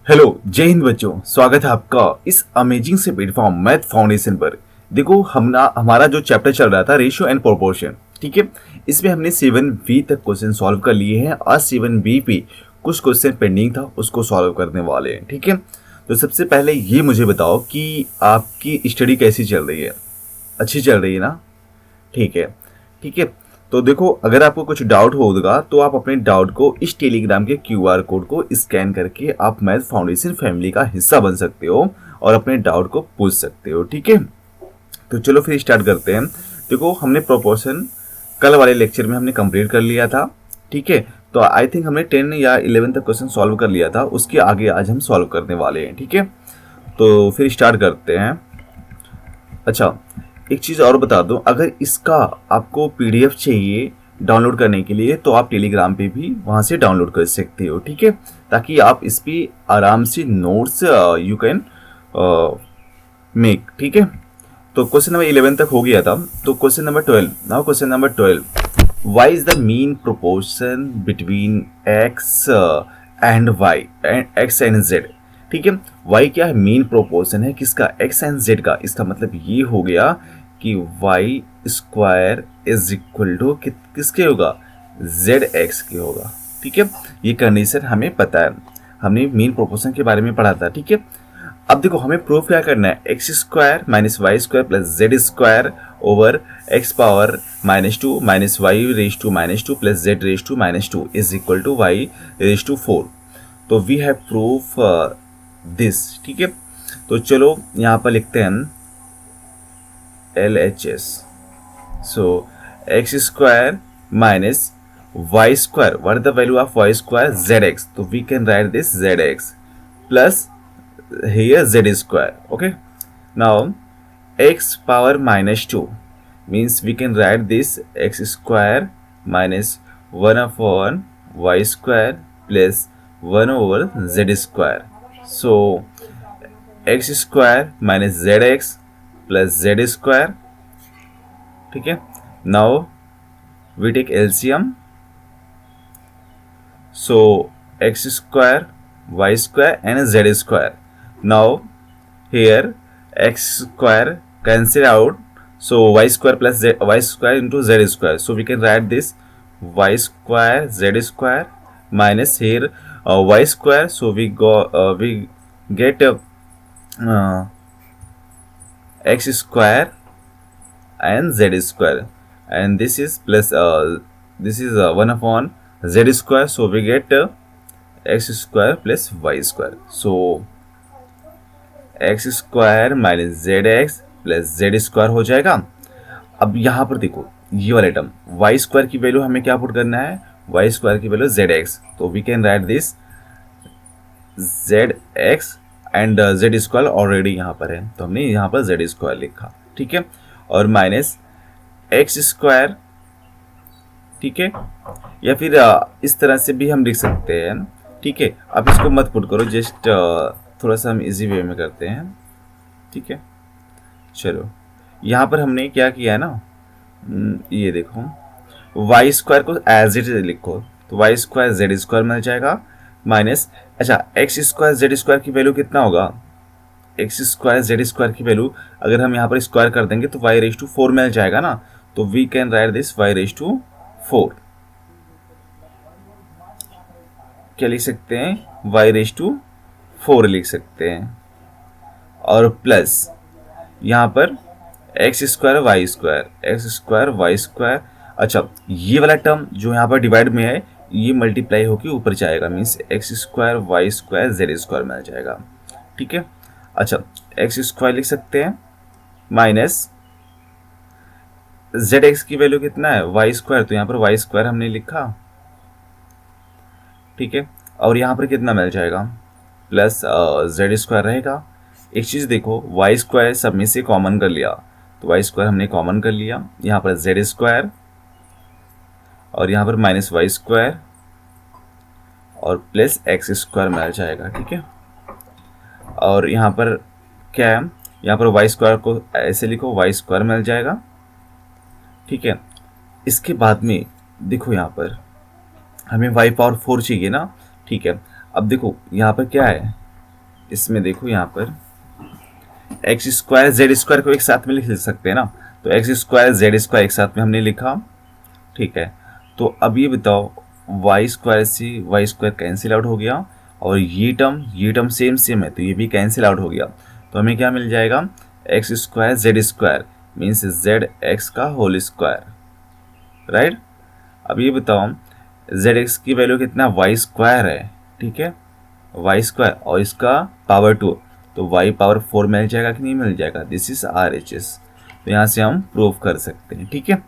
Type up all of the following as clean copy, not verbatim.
Hello जय हिंद बच्चों, स्वागत है आपका इस अमेजिंग से प्लेटफॉर्म मैथ फाउंडेशन पर। देखो हमारा जो चैप्टर चल रहा था रेशियो एंड प्रोपोर्शन, ठीक है। इसमें हमने 7B तक क्वेश्चन सॉल्व कर लिए हैं। आज 7B पे कुछ क्वेश्चन पेंडिंग था, उसको सॉल्व करने वाले हैं, ठीक है। तो सबसे पहले ये मुझे बताओ कि आपकी स्टडी कैसी चल रही है? अच्छी चल रही है ना? ठीक है, ठीक है। तो देखो, अगर आपको कुछ डाउट होगा तो आप अपने डाउट को इस टेलीग्राम के क्यूआर कोड को स्कैन करके आप मैथ फाउंडेशन फैमिली का हिस्सा बन सकते हो और अपने डाउट को पूछ सकते हो, ठीक है। तो चलो फिर स्टार्ट करते हैं। देखो, हमने प्रोपोर्शन कल वाले लेक्चर में हमने कंप्लीट कर लिया था, ठीक है। तो आई थिंक हमने 10 या 11 तक क्वेश्चन सॉल्व कर लिया था, उसके आगे आज हम सॉल्व करने वाले हैं, ठीक है। तो फिर स्टार्ट करते हैं। अच्छा, एक चीज़ और बता दूं, अगर इसका आपको पीडीएफ चाहिए डाउनलोड करने के लिए तो आप टेलीग्राम पे भी वहाँ से डाउनलोड कर सकते हो, ठीक है। ताकि आप इस पे आराम से नोट्स यू कैन मेक, ठीक है। तो क्वेश्चन नंबर 11 तक हो गया था। तो question number 12, now question number 12, y is the mean proportion between x and y and x and z, ठीक है। y क्या है? मीन प्रोपोर्शन है किसका? x एंड z का। इसका मतलब ये हो गया कि y square is equal to किसके होगा? zx के होगा, ठीक है। ये कंडीशन हमें पता है, हमने मीन प्रोपोर्शन के बारे में पढ़ा था, ठीक है। अब देखो, हमें प्रूफ क्या करना है? X square minus y square plus z square over x power -2 minus y raise to -2 प्लस z raise to -2 is equal to y raise to 4। तो वी हैव प्रूफ दिस, ठीक है। तो चलो यहाँ पर लिखते हैं LHS। So x square minus y square, what is the value of y square? ZX। तो we can write this ZX plus here Z square, okay। now x power -2 means we can write this x square minus 1 upon y square plus 1 over z square। so x square minus zx plus z square, ठीक है। now we take LCM, so x square y square and z square। now here x square cancel out, so y square plus y square into z square, so we can write this y square z square minus here y square, so we get x square and z square, and this is plus this is 1 upon z square, so we get x square plus y square। so x square minus Z x plus z square हो जाएगा। अब यहाँ पर देखो, ये वाला term y square की value हमें क्या पुट करना है? वाई स्क्वायर की वैल्यू जेड एक्स। तो we can write this z x and z square already यहाँ पर है, तो हमने यहाँ पर जेड स्क्वायर लिखा, ठीक है। और माइनस एक्स स्क्वायर, ठीक है। या फिर इस तरह से भी हम लिख सकते हैं, ठीक है। अब इसको मत पुट करो, जस्ट थोड़ा सा हम इजी वे में करते हैं, ठीक है। चलो, यहाँ पर हमने क्या किया है ना, ये देखो वाई स्क्वायर को एज इट लिखो, तो वाई स्क्वायर जेड स्क्वायर मिल जाएगा माइनस, अच्छा एक्स स्क्वायर जेड स्क्वायर की वैल्यू कितना होगा? एक्स स्क्वायर जेड स्क्वायर की वैल्यू अगर हम यहाँ पर स्क्वायर कर देंगे तो वाई रेज टू 4 मिल जाएगा ना। तो we can write this y raise to 4। क्या लिख सकते हैं? वाई रेज टू 4 लिख सकते हैं। और प्लस यहाँ पर x square Y square, x square Y square. अच्छा, ये वाला टर्म जो यहाँ पर डिवाइड में है ये मल्टीप्लाई होकर ऊपर जाएगा, means X square Y square Z square मिल जाएगा, ठीक है। अच्छा, एक्स स्क्वायर लिख सकते हैं माइनस जेड एक्स की वैल्यू कितना है? वाई स्क्वायर, तो यहाँ पर वाई स्क्वायर हमने लिखा, ठीक है। और यहाँ पर कितना मिल जाएगा? प्लस जेड स्क्वायर रहेगा। एक चीज़ देखो, वाई स्क्वायर सब में से कॉमन कर लिया, तो वाई स्क्वायर हमने कॉमन कर लिया, यहाँ पर जेड स्क्वायर और यहाँ पर माइनस वाई स्क्वायर और प्लस एक्स स्क्वायर मिल जाएगा, ठीक है। और यहाँ पर क्या है? यहाँ पर वाई स्क्वायर को ऐसे लिखो, वाई स्क्वायर मिल जाएगा, ठीक है। इसके बाद में देखो, यहाँ पर हमें y पावर 4 चाहिए ना, ठीक है। अब देखो यहाँ पर क्या है, इसमें देखो यहाँ पर एक्स स्क्वायर जेड स्क्वायर को एक साथ में लिख सकते हैं ना, तो एक्स स्क्वायर जेड स्क्वायर एक साथ में हमने लिखा, ठीक है। तो अब ये बताओ वाई स्क्वायर से वाई स्क्वायर कैंसिल आउट हो गया, और ये टर्म सेम सेम है तो ये भी कैंसिल आउट हो गया, तो हमें क्या मिल जाएगा, x square Z square means Z x का होल स्क्वायर, राइट। अब ये बताओ जेड एक्स की वैल्यू कितना, वाई स्क्वायर है, ठीक है, वाई स्क्वायर और इसका पावर 2, तो वाई पावर 4 मिल जाएगा कि नहीं मिल जाएगा, this is are H S. तो यहाँ से हम प्रूव कर सकते हैं, ठीक है।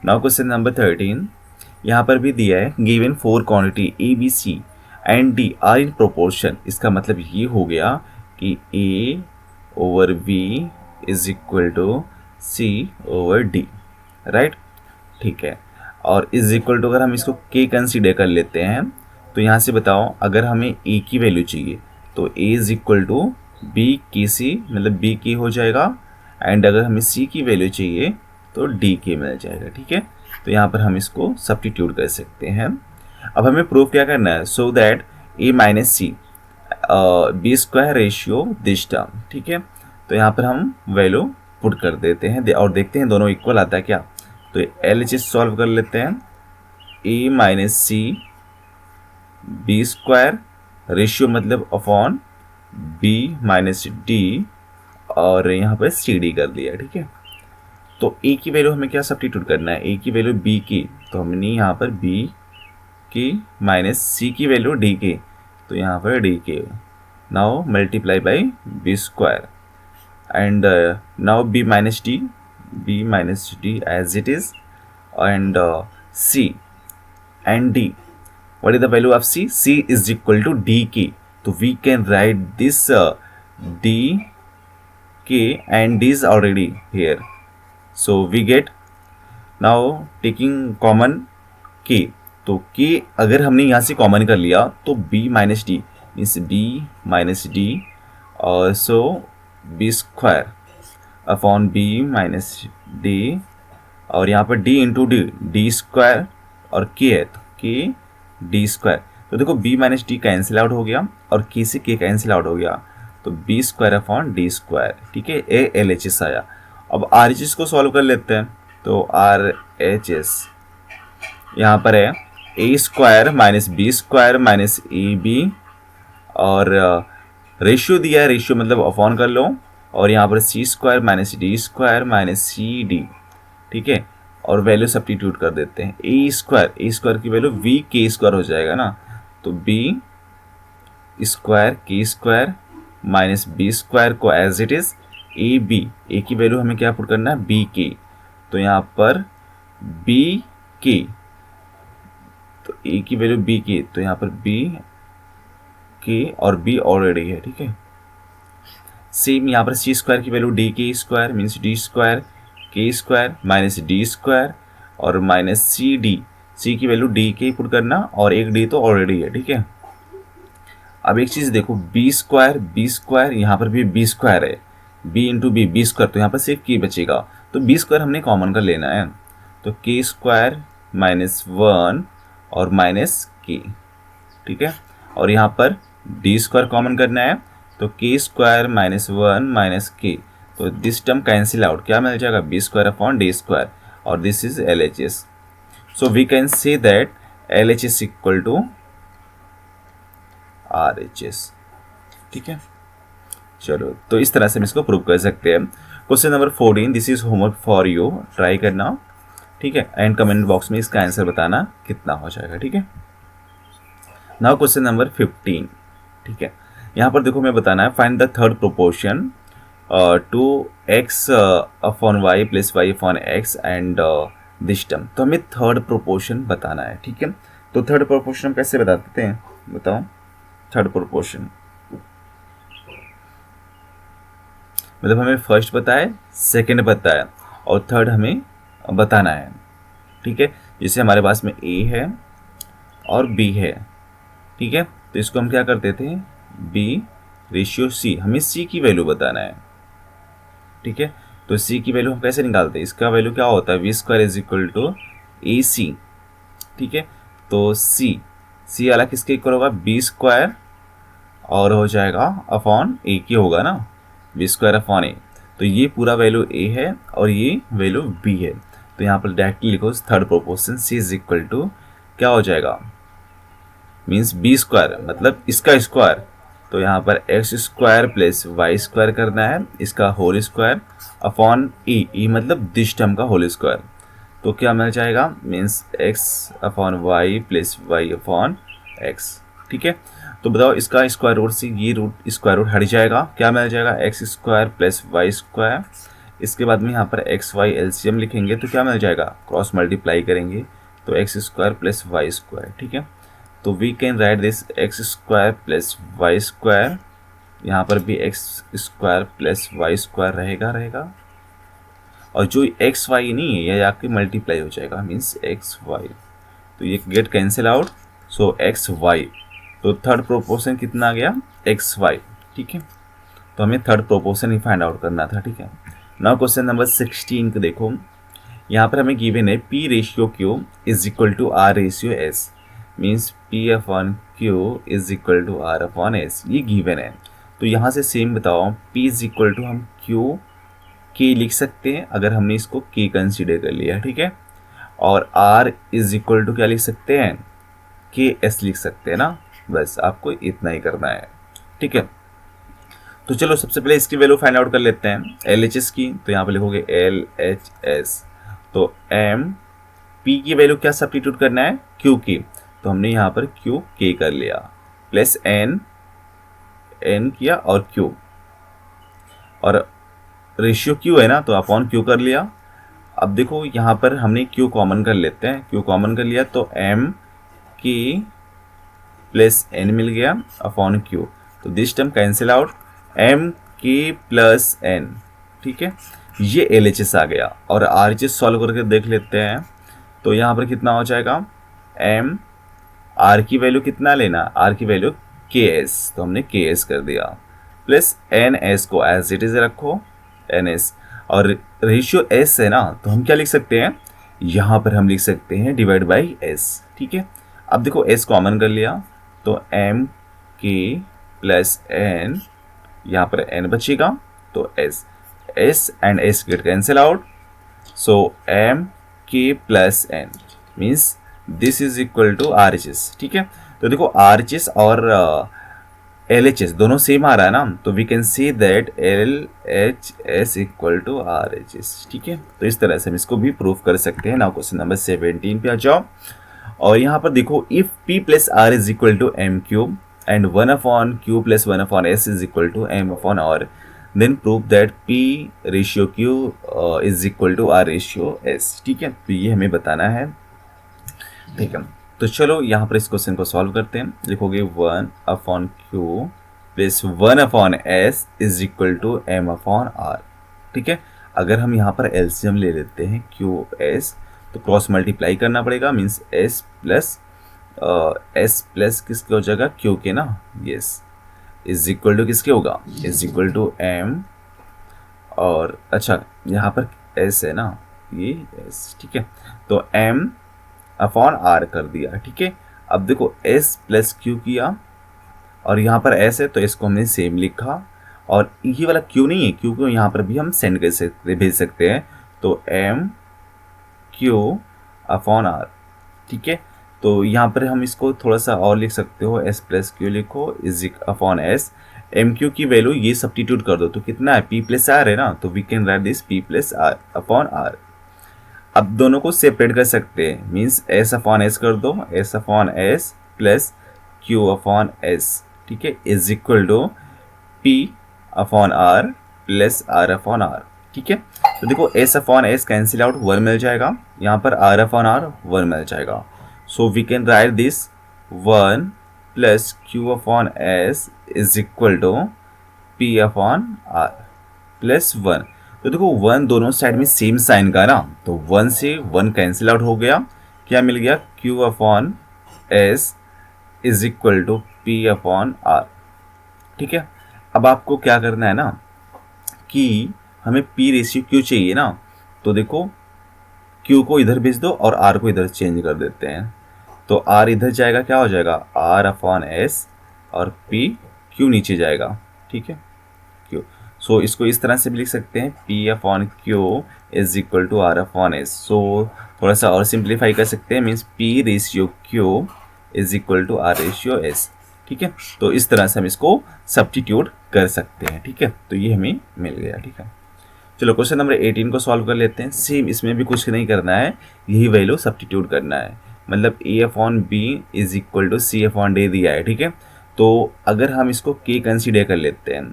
नाउ क्वेश्चन नंबर 13, यहाँ पर भी दिया है given 4 quantity A B C and D are in proportion. इसका मतलब ये हो गया कि A over B is equal to C over D, right, ठीक है। और इज इक्वल टू अगर हम इसको के कंसीडर कर लेते हैं, तो यहाँ से बताओ अगर हमें ए की वैल्यू चाहिए तो A is equal to B के सी, मतलब बी के हो जाएगा, एंड अगर हमें सी की वैल्यू चाहिए तो डी के मिल जाएगा, ठीक है। तो यहाँ पर हम इसको सब्स्टिट्यूट कर सकते हैं। अब हमें प्रूव क्या करना है, so that a minus C B square ratio this term, ठीक है। तो यहाँ पर हम वैल्यू पुट कर देते हैं और देखते हैं दोनों इक्वल आता है क्या। तो एल एच एस सॉल्व कर लेते हैं, A minus C B square ratio मतलब अपॉन बी माइनस डी, और यहाँ पर सी डी कर दिया, ठीक है। तो ए की वैल्यू हमें क्या सब्स्टिट्यूट करना है, ए की वैल्यू बी की, तो हमने यहाँ पर बी की माइनस सी की वैल्यू डी की, तो यहाँ पर d k, now multiply by b square and now b minus d as it is, and c and D. What is the value of C? C is equal to dk. So we can write this dk, and D is already here. So we get now taking common k. तो k अगर हमने यहाँ से common कर लिया तो b minus D means b minus D, और so B square upon b minus D, और यहाँ पर d इंटू डी स्क्वायर और k है तो k डी स्क्वायर। तो देखो b minus D cancel out हो गया और k से k कैंसिल आउट हो गया, तो b square upon D square, ठीक है। ए एल एच एस आया। अब आर एच एस को सॉल्व कर लेते हैं, तो आर एच एस यहाँ पर है A square minus B square minus A B, और रेशियो दिया है, रेशियो मतलब अपॉन कर लो, और यहाँ पर C square minus D square minus C D, ठीक है। और वैल्यू सब्स्टिट्यूट कर देते हैं, ए स्क्वायर की वैल्यू वी के स्क्वायर हो जाएगा ना, तो B square K square minus B square को as it is A B, A की वैल्यू हमें क्या पुट करना है, बी के, तो यहाँ पर बी के, तो ए की वैल्यू बी के, तो यहाँ पर बी के और बी ऑलरेडी है, ठीक है। सेम यहाँ पर सी स्क्वायर की वैल्यू डी के square means D square K square minus D square और माइनस सी डी, सी की वैल्यू डी के पुट करना, और एक डी तो ऑलरेडी है, ठीक है। अब एक चीज़ देखो, बी स्क्वायर यहाँ पर भी बी स्क्वायर है, बी इंटू बी स्क्वायर, तो यहाँ पर सिर्फ के बचेगा, तो बी स्क्वायर हमने कॉमन कर लेना है, तो के स्क्वायर माइनस 1 और माइनस के, ठीक है। और यहाँ पर डी स्क्वायर कॉमन करना है, तो के स्क्वायर माइनस 1 माइनस के, तो दिस टर्म कैंसिल आउट, क्या मिल जाएगा, B square upon D square, और this is L H S. So we can say that L H S equal to R H S, ठीक है। चलो, तो इस तरह से हम इसको प्रूव कर सकते हैं। Question number 14, this is homework for you, try करना, ठीक है, एंड कमेंट बॉक्स में इसका आंसर बताना कितना हो जाएगा, ठीक है। नाउ क्वेश्चन नंबर 15, ठीक है। यहाँ पर देखो, मैं बताना है find the third proportion to x upon y plus y upon x and this term. तो हमें थर्ड प्रोपोर्शन बताना है, ठीक है। तो थर्ड प्रोपोर्शन हम कैसे बताते हैं, बताओ। थर्ड प्रोपोर्शन मतलब हमें फर्स्ट पता है, सेकंड पता है, और थर्ड हमें बताना है, ठीक है। जैसे हमारे पास में ए है और बी है, ठीक है, तो इसको हम क्या करते थे, बी रेशियो सी, हमें सी की वैल्यू बताना है, ठीक है। तो सी की वैल्यू हम कैसे निकालते हैं, इसका वैल्यू क्या होता है, V square is equal to A C, ठीक है। तो सी वाला किसके इक्वल होगा, बी स्क्वायर और हो जाएगा अपॉन ए की होगा ना, बी स्क्वायर अपॉन ए। तो ये पूरा वैल्यू ए है और ये वैल्यू बी है। तो यहाँ पर डायरेक्टली लिखो third proportion c is equal to क्या हो जाएगा, मीन्स बी स्क्वायर मतलब इसका स्क्वायर। तो यहाँ पर x square plus y square करना है, इसका होल स्क्वायर अपॉन ई मतलब दिस टर्म का होल स्क्वायर। तो क्या मिल जाएगा, means x upon y plus y upon x. ठीक है, तो बताओ इसका स्क्वायर रूट से ये रूट स्क्वायर रूट हट जाएगा, क्या मिल जाएगा x square plus y square. इसके बाद में यहाँ पर एक्स वाई एलसीएम लिखेंगे तो क्या मिल जाएगा, क्रॉस मल्टीप्लाई करेंगे तो x square plus y square. ठीक है, तो we can write this x square plus y square, यहाँ पर भी x square plus y square रहेगा और जो एक्स वाई नहीं है ये आपके मल्टीप्लाई हो जाएगा, मीन्स एक्स वाई। तो ये get cancel out, so x y. तो थर्ड प्रोपोर्शन कितना आ गया, एक्स वाई। ठीक है, तो हमें थर्ड प्रोपोर्शन ही फाइंड आउट करना था। ठीक है, नाउ क्वेश्चन नंबर 16 को देखो, यहाँ पर हमें गिवन है p ratio Q is equal to are ratio s, means p upon Q is equal to are upon s, ये गिवन है। तो यहाँ से सेम बताओ, पी इज इक्वल टू हम क्यू के लिख सकते हैं अगर हमने इसको के कंसीडर कर लिया। ठीक है, और आर इज इक्वल टू क्या लिख सकते हैं, के एस लिख सकते हैं ना, बस आपको इतना ही करना है। ठीक है, तो चलो सबसे पहले इसकी वैल्यू फाइंड आउट कर लेते हैं एल एच एस की। तो यहाँ पे लिखोगे एल एच एस, तो एम पी की वैल्यू क्या सब्स्टिट्यूट करना है, क्यू की। तो हमने यहाँ पर क्यू के कर लिया प्लस एन एन किया और क्यू, और रेशियो क्यू है ना तो अपॉन क्यू कर लिया। अब देखो यहाँ पर हमने क्यू कॉमन कर लेते हैं, क्यू कॉमन कर लिया तो एम की प्लस एन मिल गया अपॉन क्यू। तो this term cancel out, m के प्लस एन। ठीक है, ये एल एच एस आ गया और आर एच एस सॉल्व करके देख लेते हैं। तो यहाँ पर कितना हो जाएगा, एम आर की वैल्यू कितना लेना, आर की वैल्यू के एस, तो हमने के एस कर दिया प्लस एन एस को एज इट इज रखो एन एस, और रेशियो एस है ना तो हम क्या लिख सकते हैं, यहाँ पर हम लिख सकते हैं डिवाइड बाई एस। ठीक है, अब देखो एस कॉमन कर लिया तो एम के प्लस एन, यहाँ पर एन बचेगा तो S, S and S get cancel out, so M के plus N means this is equal to R H S. ठीक है, तो देखो आर एच एस और एल एच एस दोनों सेम आ रहा है ना, तो we can see that L H S equal to R H S. ठीक है, तो इस तरह से हम इसको भी प्रूव कर सकते हैं। नाउ क्वेश्चन नंबर 17 पे आ जाओ, और यहाँ पर देखो if p plus r is equal to m cube and 1 upon q plus 1 upon s is equal to m upon r, then prove that p ratio Q is equal to are ratio S. ठीक है, तो ये हमें बताना है। ठीक है, तो चलो यहाँ पर इस क्वेश्चन को सॉल्व करते हैं। लिखोगे 1 upon q plus 1 upon s is equal to m upon r. ठीक है, अगर हम यहाँ पर एलसीएम ले लेते हैं क्यू एस तो क्रॉस मल्टीप्लाई करना पड़ेगा, मीन्स एस प्लस किसके हो जाएगा, क्यू के ना, यस, इज इक्वल टू किसके होगा, इज इक्वल टू एम, और अच्छा यहाँ पर एस है ना, ये एस। ठीक है, तो एम अपॉन आर कर दिया। ठीक है, अब देखो एस प्लस क्यू किया और यहाँ पर एस है तो इसको हमने सेम लिखा, और ये वाला क्यू नहीं है, क्यू को यहाँ पर भी हम सेंड कर सकते भेज सकते हैं, तो एम क्यू अपॉन आर। ठीक है, तो यहाँ पर हम इसको थोड़ा सा और लिख सकते हो, एस प्लस क्यू लिखो is upon s, m q की वैल्यू ये सब्स्टिट्यूट कर दो तो कितना है, पी प्लस आर है ना, तो we can write this p plus r upon r. अब दोनों को सेपरेट कर सकते हैं, मीन्स एस अपॉन एस कर दो, s upon s plus q upon s. ठीक है, is equal to p upon r plus r upon r. ठीक है, तो देखो s upon s cancel out, 1 मिल जाएगा, यहाँ पर आर अपॉन आर 1 मिल जाएगा, so we can write this 1 plus q upon s is equal to p upon r plus 1। तो देखो 1 दोनों साइड में सेम साइन का ना, तो 1 से 1 कैंसिल आउट हो गया, क्या मिल गया, q upon s is equal to p upon r. ठीक है, अब आपको क्या करना है ना कि हमें p रेशियो q चाहिए ना, तो देखो q को इधर भेज दो और r को इधर चेंज कर देते हैं, तो r इधर जाएगा, क्या हो जाएगा, r अपॉन एस और p क्यू नीचे जाएगा, ठीक है, क्यू। सो इसको इस तरह से भी लिख सकते हैं, P upon Q is equal to are upon S. So थोड़ा सा और सिंप्लीफाई कर सकते हैं, means P ratio Q is equal to are ratio S, ठीक है। तो इस तरह से हम इसको सब्स्टिट्यूट कर सकते हैं, ठीक है। तो ये हमें मिल गया, ठीक है। चलो क्वेश्चन नंबर 18 को सॉल्व कर लेते हैं। सेम इसमें भी कुछ नहीं करना है, यही वैल्यू सब्स्टिट्यूट करना है। मतलब A upon B is equal to C upon D दिया है, ठीक है। तो अगर हम इसको के कंसीडर कर लेते हैं,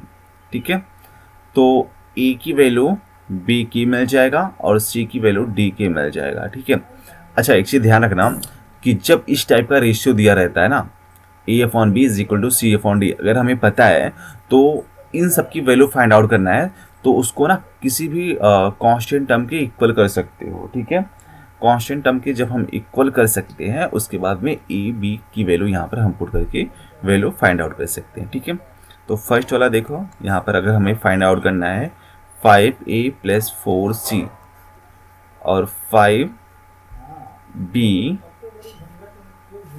ठीक है, तो ए की वैल्यू बी की मिल जाएगा और सी की वैल्यू डी के मिल जाएगा, ठीक है। अच्छा, एक चीज़ ध्यान रखना कि जब इस टाइप का रेशियो दिया रहता है ना, A upon B is equal to C upon D, अगर हमें पता है तो इन सब की वैल्यू फाइंड आउट करना है, तो उसको ना किसी भी कांस्टेंट टर्म के इक्वल कर सकते हो, ठीक है। कांस्टेंट टर्म के जब हम इक्वल कर सकते हैं, उसके बाद में ए बी की वैल्यू यहाँ पर हम पुट करके वैल्यू फाइंड आउट कर सकते हैं, ठीक है। तो फर्स्ट वाला देखो, यहाँ पर अगर हमें फाइंड आउट करना है 5a प्लस 4c और 5b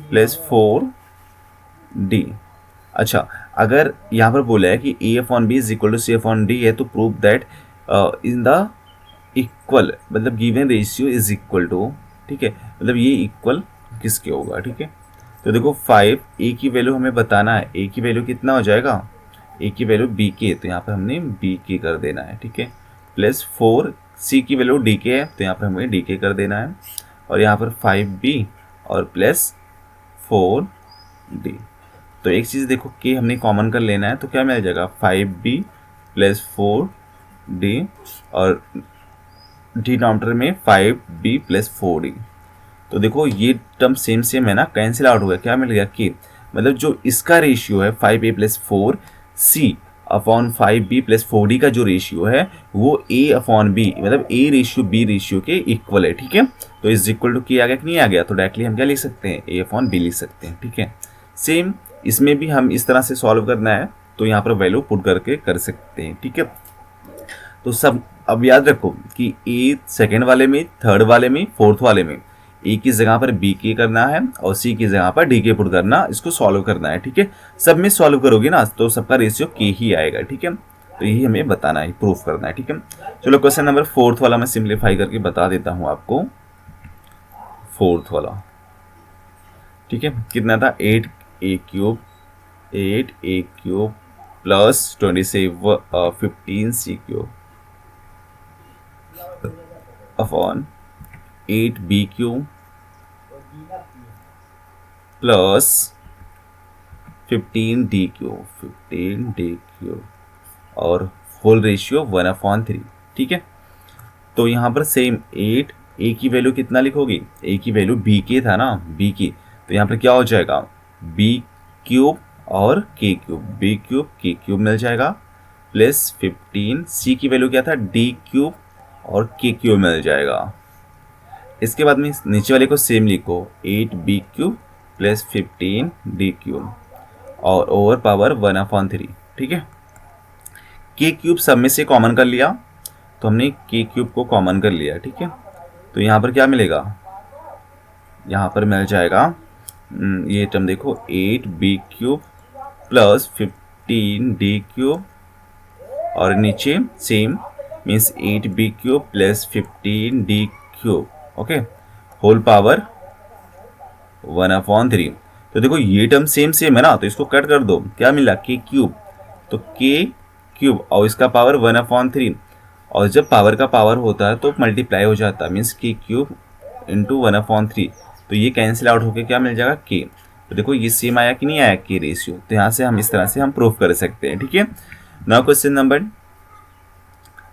प्लस 4d। अच्छा, अगर यहाँ पर बोला है कि a upon B is equal to C upon D है, तो prove that in the equal, मतलब given ratio is equal to, ठीक है, मतलब ये इक्वल किसके होगा, ठीक है। तो देखो 5 a की वैल्यू हमें बताना है, a की वैल्यू कितना हो जाएगा, a की वैल्यू b के, तो यहाँ पर हमने b के कर देना है, ठीक है, प्लस 4 c की वैल्यू d के है, तो यहाँ पर हमें d के कर देना है, और यहाँ पर 5b और प्लस 4d। तो एक चीज़ देखो कि हमने कॉमन कर लेना है, तो क्या मिल जाएगा 5b प्लस 4d और डिनोमिनेटर में 5b प्लस 4d। तो देखो ये टर्म सेम सेम है ना, कैंसिल आउट हो गया, क्या मिल गया कि मतलब जो इसका रेशियो है 5a plus 4c upon 5b plus 4d का जो रेशियो है वो a अपॉन b, मतलब a रेशियो b रेशियो के इक्वल है, ठीक है। तो इज इक्वल टू की आ गया कि नहीं आ गया, तो डायरेक्टली हम क्या लिख सकते हैं, a अपॉन b लिख सकते हैं, ठीक है। सेम इसमें भी हम इस तरह से सॉल्व करना है, तो यहाँ पर वैल्यू पुट करके कर सकते हैं, ठीक है। तो सब अब याद रखो कि ए सेकेंड वाले में, थर्ड वाले में, फोर्थ वाले में ए की जगह पर बी के करना है और सी की जगह पर डी के पुट करना, इसको सॉल्व करना है, ठीक है। सब में सॉल्व करोगे ना तो सबका रेशियो के ही आएगा, ठीक है। तो यही हमें बताना है, प्रूफ करना है, ठीक है। चलो क्वेश्चन नंबर 4 वाला मैं सिंप्लीफाई करके बता देता हूँ आपको। 4 वाला, ठीक है, कितना था, 8a cube plus 15c cube upon 8b cube plus 15d cube और होल रेशियो 1/3, ठीक है। तो यहाँ पर सेम 8 a की वैल्यू कितना लिखोगे, a की वैल्यू b के था ना, b की, तो यहाँ पर क्या हो जाएगा b क्यूब और k क्यूब मिल जाएगा, प्लस 15 c की वैल्यू क्या था, d क्यूब और k क्यूब मिल जाएगा। इसके बाद में नीचे वाले को सेम लिखो, 8b cube plus 15d cube और ओवर पावर 1/3, ठीक है। k क्यूब सब में से कॉमन कर लिया, तो हमने k क्यूब को कॉमन कर लिया, ठीक है। तो यहाँ पर क्या मिलेगा, यहाँ पर मिल जाएगा ये टर्म देखो 8b cube plus 15d cube और नीचे same means 8b cube plus 15d cube, okay, whole power 1/3। तो देखो ये टर्म सेम सेम है ना, तो इसको कट कर दो, क्या मिला k क्यूब, तो k क्यूब और इसका पावर 1/3, और जब पावर का पावर होता है तो मल्टीप्लाई हो जाता है, मीन्स k क्यूब इंटू 1/3, तो ये कैंसिल आउट होकर क्या मिल जाएगा k। तो देखो ये सेम आया कि नहीं आया k रेशियो, तो यहाँ से हम इस तरह से हम प्रूफ कर सकते हैं, ठीक है। नाउ क्वेश्चन नंबर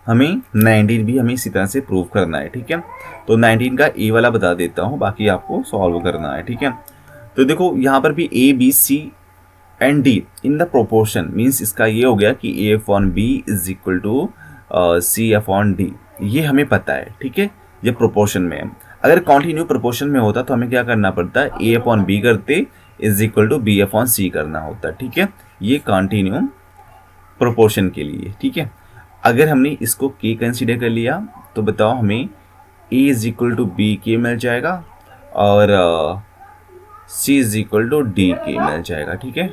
हमें 19 भी हमें इसी तरह से प्रूव करना है, ठीक है। तो 19 का ए वाला बता देता हूँ, बाकी आपको सॉल्व करना है, ठीक है। तो देखो यहाँ पर भी A B C and D in the proportion, means इसका ये हो गया कि A upon B is equal to C upon D, ये हमें पता है, ठीक है, ये प्रोपोर्शन में है। अगर कॉन्टिन्यू प्रोपोर्शन में होता तो हमें क्या करना पड़ता है, ए अपॉन बी करते is equal to B upon C करना होता, ठीक है। ये कॉन्टिन्यू प्रोपोर्शन के लिए, ठीक है। अगर हमने इसको के कंसीडर कर लिया तो बताओ हमें ए इज इक्वल टू बी के मिल जाएगा और सी इज इक्वल टू डी के मिल जाएगा, ठीक है।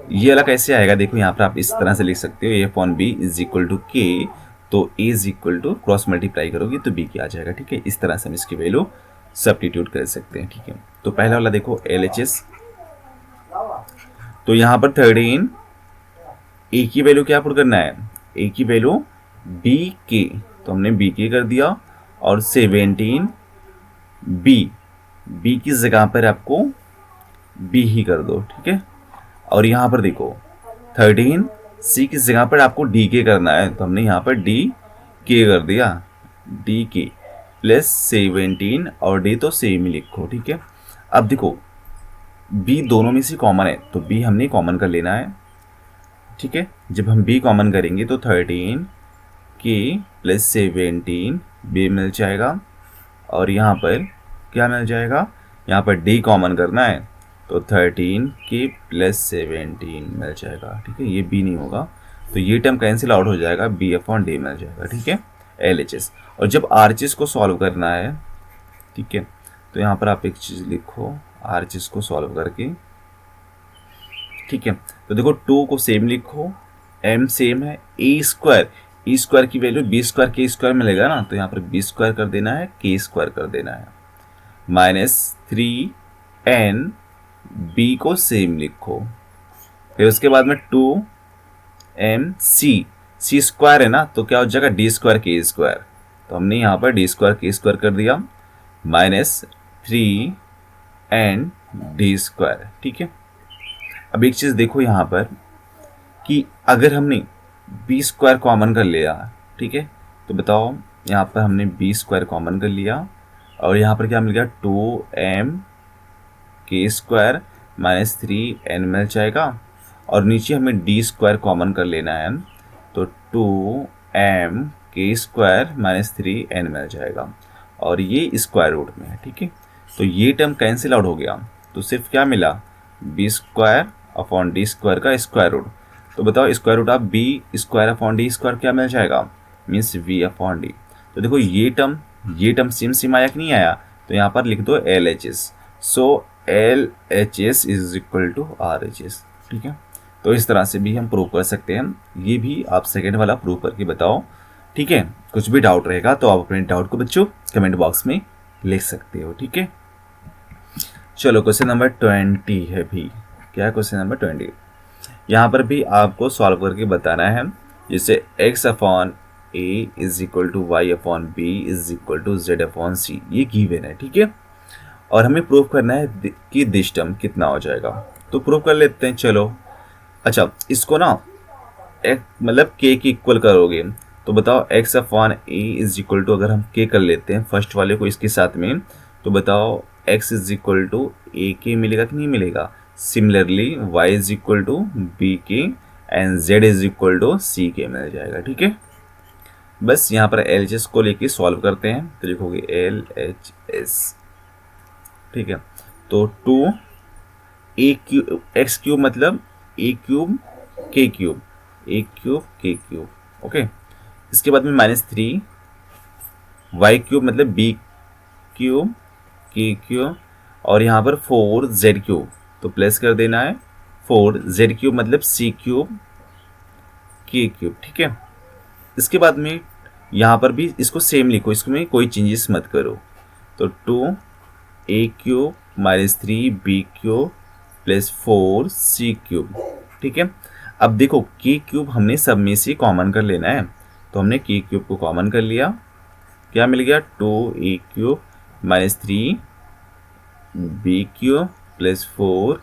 ये वाला कैसे आएगा, देखो यहाँ पर आप इस तरह से लिख सकते हो A upon B is equal to K, तो A is equal to cross multiply करोगे तो बी की आ जाएगा। ठीक है, इस तरह से हम इसकी वैल्यू सब्स्टिट्यूट कर सकते हैं। ठीक है, तो पहला वाला देखो LHS, तो यहाँ पर 13 ए की वैल्यू क्या पुट करना है, ए की वैल्यू बी के, तो हमने बी के कर दिया, और 17 बी की जगह पर आपको बी ही कर दो। ठीक है, और यहाँ पर देखो 13 सी की जगह पर आपको डी के करना है, तो हमने यहाँ पर डी के कर दिया, डी के प्लस 17 और डी तो सेम ही लिखो। ठीक है, अब देखो बी दोनों में से कॉमन है, तो बी हमने कॉमन कर लेना है। ठीक है, जब हम बी कॉमन करेंगे तो 13 के प्लस 17 बी मिल जाएगा, और यहाँ पर क्या मिल जाएगा, यहाँ पर डी कॉमन करना है तो 13 के प्लस 17 मिल जाएगा। ठीक है, ये बी नहीं होगा तो ये टर्म कैंसिल आउट हो जाएगा, बी अपॉन डी मिल जाएगा। ठीक है, LHS। और जब RHS को सॉल्व करना है, ठीक है, तो यहाँ पर आप एक चीज़ लिखो RHS को सॉल्व करके। ठीक है, तो देखो 2 को सेम लिखो, m सेम है, ए स्क्वायर की value B square K square मिलेगा ना, तो यहाँ पर बी स्क्वायर कर देना है, के स्क्वायर कर देना है, -3n बी को सेम लिखो, फिर उसके बाद में 2m सी स्क्वायर है ना, तो क्या हो जाएगा डी स्क्वायर के स्क्वायर, तो हमने यहाँ पर डी स्क्वायर के स्क्वायर कर दिया, -3n डी स्क्वायर। ठीक है, अब एक चीज़ देखो यहाँ पर कि अगर हमने बी स्क्वायर कॉमन कर लिया, ठीक है, तो बताओ यहाँ पर हमने बी स्क्वायर कॉमन कर लिया, और यहाँ पर क्या मिल गया 2m के स्क्वायर -3n मिल जाएगा, और नीचे हमें डी स्क्वायर कॉमन कर लेना है, तो 2m के स्क्वायर -3n मिल जाएगा, और ये स्क्वायर रूट में है। ठीक है, तो ये टर्म कैंसिल आउट हो गया, तो सिर्फ क्या मिला, b square upon D square का स्क्वायर रूट, तो बताओ square root of b square upon D square क्या मिल जाएगा, मीन्स वी अपॉन डी। तो देखो ये टर्म सेम आया कि नहीं आया, तो यहाँ पर लिख दो LHS, so LHS is equal to RHS। ठीक है, तो इस तरह से भी हम प्रूव कर सकते हैं, ये भी आप सेकेंड वाला प्रूव करके बताओ। ठीक है, कुछ भी डाउट रहेगा तो आप अपने डाउट को बच्चों कमेंट बॉक्स में लिख सकते हो। ठीक है, चलो क्वेश्चन नंबर 20 है भी, क्या है क्वेश्चन नंबर 20, यहाँ पर भी आपको सॉल्व करके बताना है, जैसे x upon A is equal to Y upon B is equal to Z upon C, ये गिवन है। ठीक है, और हमें प्रूव करना है कि दिस टर्म कितना हो जाएगा, तो प्रूव कर लेते हैं। चलो अच्छा, इसको ना मतलब k की इक्वल करोगे, तो बताओ x upon A is equal to, अगर हम k कर लेते हैं फर्स्ट वाले को इसके साथ में, तो बताओ x is equal to A K मिलेगा कि नहीं मिलेगा। Similarly y is equal to B K and z is equal to C K मिल जाएगा। ठीक है, बस यहाँ पर LHS को लेके सॉल्व करते हैं, तो लिखोगे LHS। ठीक है, तो 2 ए क्यूब एक्स क्यूब मतलब ए क्यूब के क्यूब, ए क्यूब के क्यूब। ओके, इसके बाद में -3 वाई क्यूब मतलब बी क्यूब के क्यूब, और यहाँ पर 4 जेड क्यूब, तो प्लस कर देना है 4 जेड क्यूब मतलब सी क्यूब के क्यूब। ठीक है, इसके बाद में यहाँ पर भी इसको सेम लिखो, इसमें कोई चेंजेस मत करो, तो 2 ए क्यूब -3 बी क्यूब प्लस 4 सी क्यूब। ठीक है, अब देखो के क्यूब हमने सब में से कॉमन कर लेना है, तो हमने के क्यूब को कॉमन कर लिया, क्या मिल गया 2 ए क्यूब -3 बी क्यूब प्लस 4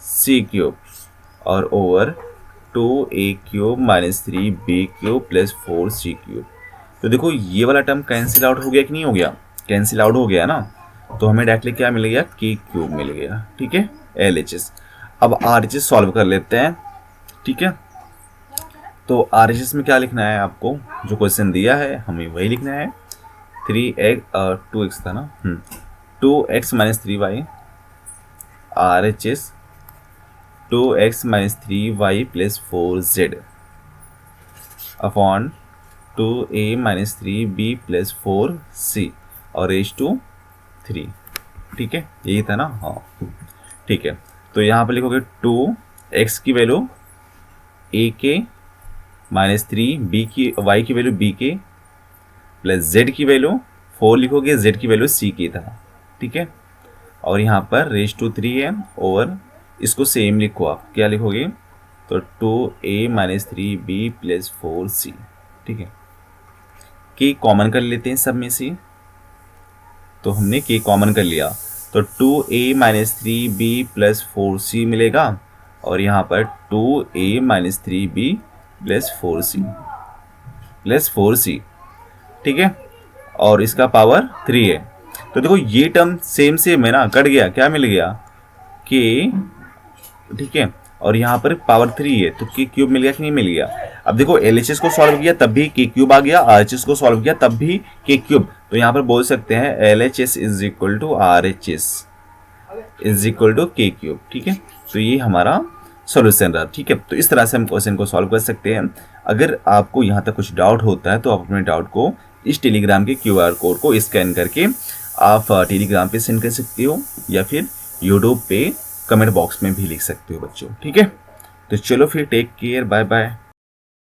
सी क्यूब, और ओवर 2 ए क्यूब -3 बी क्यूब प्लस 4 सी क्यूब। तो देखो ये वाला टर्म कैंसिल आउट हो गया कि नहीं हो गया, कैंसिल आउट हो गया ना, तो हमें डायरेक्टली क्या मिल गया, के क्यूब मिल गया। ठीक है, LHS। अब RHS सॉल्व कर लेते हैं। ठीक है, तो RHS में क्या लिखना है आपको, जो क्वेश्चन दिया है हमें वही लिखना है, 2x था ना, 2x -3y RHS 2x -3y plus 4z upon 2a -3b plus 4c और रेज टू 3। ठीक है, यही था ना, हाँ ठीक है। तो यहाँ पर लिखोगे 2 x की वैल्यू ए के माइनस 3, बी की y की वैल्यू बी के प्लस z की वैल्यू 4 लिखोगे, z की वैल्यू c की था, ठीक है। और यहाँ पर रेज टू 3 है, और इसको सेम लिखो, आप क्या लिखोगे, तो 2a minus 3b plus 4c, ठीक है। के कॉमन कर लेते हैं सब में से, तो हमने के कॉमन कर लिया, तो 2a minus 3b plus 4c मिलेगा, और यहाँ पर 2a minus 3b plus 4c, ठीक है। और इसका पावर 3 है, तो देखो ये टर्म सेम सेम है ना, कट गया, क्या मिल गया, के, ठीक है। और यहाँ पर पावर 3 है, तो के क्यूब मिल गया कि नहीं मिल गया। अब देखो LHS को सॉल्व किया तब भी के क्यूब आ गया, RHS को सॉल्व किया तब भी के क्यूब, तो यहाँ पर बोल सकते हैं LHS is equal to RHS is equal to k cube, ठीक है। तो ये हमारा सॉल्यूशन रहा, ठीक है। तो इस तरह से हम क्वेश्चन को सॉल्व कर सकते हैं। अगर आपको यहाँ तक कुछ डाउट होता है तो आप अपने डाउट को इस टेलीग्राम के QR कोड को स्कैन करके आप टेलीग्राम पे सेंड कर सकते हो, या फिर यूट्यूब पे कमेंट बॉक्स में भी लिख सकते हो बच्चों, ठीक है। तो चलो फिर, टेक केयर, बाय बाय।